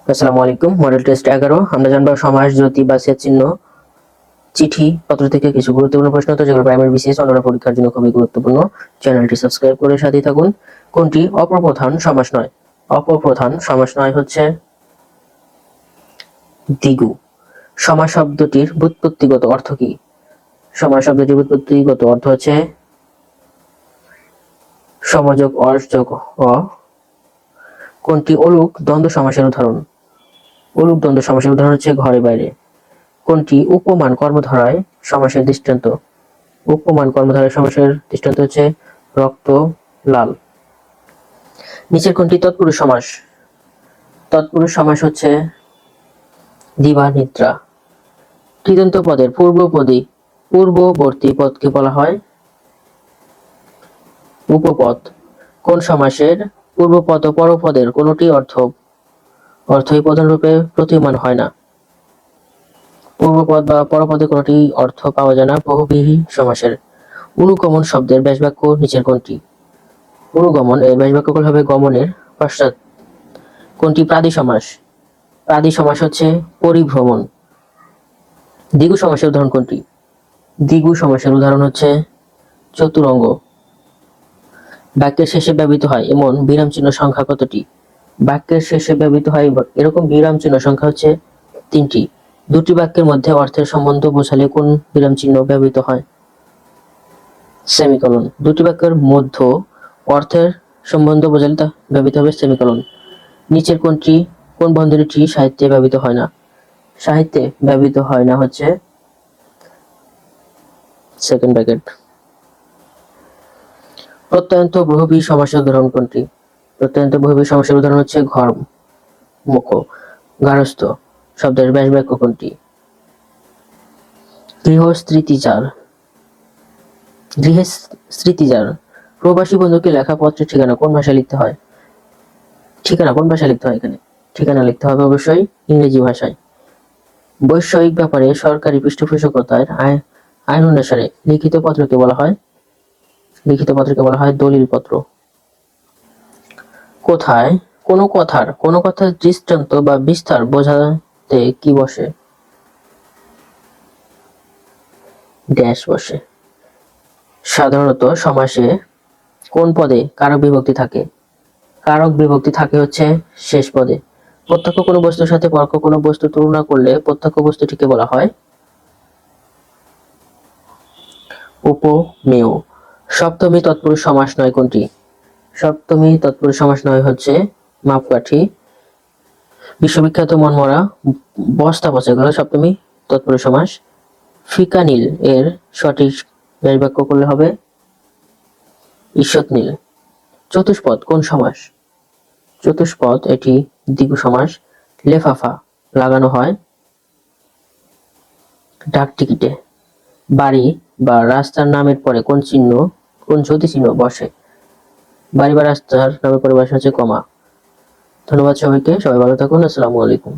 আসসালামু আলাইকুম। Model test 11 আমরা জানবো সমাস, জ্যোতি বা সেট চিহ্ন, চিঠি পত্র থেকে কিছু গুরুত্বপূর্ণ প্রশ্ন উত্তর, যেগুলো প্রাইমারি বিসিএস অন্যান্য পরীক্ষার জন্য খুবই গুরুত্বপূর্ণ। চ্যানেলটি সাবস্ক্রাইব করে সাথেই থাকুন। কোনটি অপপ্রধান সমাস নয়? অপপ্রধান সমাস নয় হচ্ছে দ্বিগু। সমাস শব্দটির ব্যুৎপত্তিগত অর্থ কি? সমাস শব্দটির ব্যুৎপত্তিগত অর্থ হচ্ছে সমযোগ অযোগ অ। কোনটি অলুক দ্বন্দ্ব সমাসের উদাহরণ? অলুক দ্বন্দ্ব সমাসের উদাহরণ হচ্ছে ঘরে বাইরে। কোনটি উপমান কর্মধারায় সমাসের দৃষ্টান্ত? উপমান কর্মধারায় সমাসের দৃষ্টান্ত হচ্ছে রক্ত লাল। নিচের কোনটি তৎপুরুষ সমাস? তৎপুরুষ সমাস হচ্ছে দিবা নিদ্রা। কৃদন্ত পদের পূর্ববর্তী পদকে বলা হয় উপপদ। কোন সমাসের পূর্বপদ ও পরপদের কোনটি অর্থই প্রধানরূপে প্রতীয়মান হয় না? পূর্বপদ বা পরপদে কোনটি অর্থ পাওয়া যায় না বহুব্রীহি সমাসের। অনুগমন শব্দের ব্যাসবাক্য নিচের কোনটি? অনুগমন এর ব্যাসবাক্যগুলো হবে গমনের পশ্চাৎ। কোনটি প্রাদি সমাস? প্রাদি সমাস হচ্ছে পরিভ্রমণ। দ্বিগু সমাসের উদাহরণ কোনটি? দ্বিগু সমাসের উদাহরণ হচ্ছে চতুরঙ্গ। বাক্যের শেষে ব্যবহৃত হয় এমন বিরাম চিহ্ন সংখ্যা কতটি? বাক্যের শেষে ব্যবহৃত হয় এরকম বিরাম চিহ্ন সংখ্যা হচ্ছে 3টি। দুটি বাক্যের মধ্যে অর্থের সম্বন্ধ বোঝালে কোন বিরাম চিহ্ন ব্যবহৃত হয়? সেমিকোলন। দুটি বাক্যের মধ্যে অর্থের সম্বন্ধ বোঝালে তা ব্যবহৃত হবে সেমিকোলন। নিচের কোন বন্ধনীটি সাহিত্যে ব্যবহৃত হয় না? সাহিত্যে ব্যবহৃত হয় না হচ্ছে সেকেন্ড ব্র্যাকেট। প্রত্যয়ন্ত বহুব্রীহি সমাসের উদাহরণ কোনটি? প্রত্যয়ন্ত বহুব্রীহি সমাসের উদাহরণ হচ্ছে ঘর, মুখ, গার্হস্থ্য শব্দের ব্যাসবাক্য কোনটি? গৃহস্মৃতিচার। গৃহস্মৃতিচার। প্রবাসী বন্ধুকে লেখা পত্রের ঠিকানা কোন ভাষায় লিখতে হয়? ঠিকানা কোন ভাষায় লিখতে হয়? এখানে ঠিকানা লিখতে হবে অবশ্যই ইংরেজি ভাষায়। বৈষয়িক ব্যাপারে সরকারি পৃষ্ঠপোষকতার আইন অনুসারে লিখিত পত্রকে বলা হয় দলিল পত্র। কোথায় কোনো কথার দৃষ্টান্ত বা বিস্তার বোঝাতে কি বসে? ড্যাশ বসে। সাধারণত সমাসে কোন পদে কারক বিভক্তি থাকে? কারক বিভক্তি থাকে হচ্ছে শেষ পদে। প্রত্যক্ষ কোনো বস্তুর সাথে পরোক্ষ কোনো বস্তু তুলনা করলে প্রত্যক্ষ বস্তুটিকে বলা হয় উপমেয়। সপ্তমী তৎপুরুষ সমাস নয় কোনটি? সপ্তমী তৎপুরুষ সমাস নয় হচ্ছে মাপকাঠি। বিশ্ববিখ্যাত মনমরা বস্তা পচা গেল সপ্তমী তৎপুরুষ সমাস। ফিকা নীল এর সঠিক ব্যাসবাক্য করলে হবে ঈষৎ নীল। চতুষ্পদ কোন সমাস? চতুষ্পদ এটি দ্বিগু সমাস। লেফাফা লাগানো হয় ডাক টিকিটে। বাড়ি বা রাস্তার নামের পরে কোন জ্যোতি চিহ্ন বসে? বাড়ি বা রাস্তার নামের পরে বসে হচ্ছে কমা। ধন্যবাদ সবাইকে। সবাই ভালো থাকুন। আসসালামু আলাইকুম।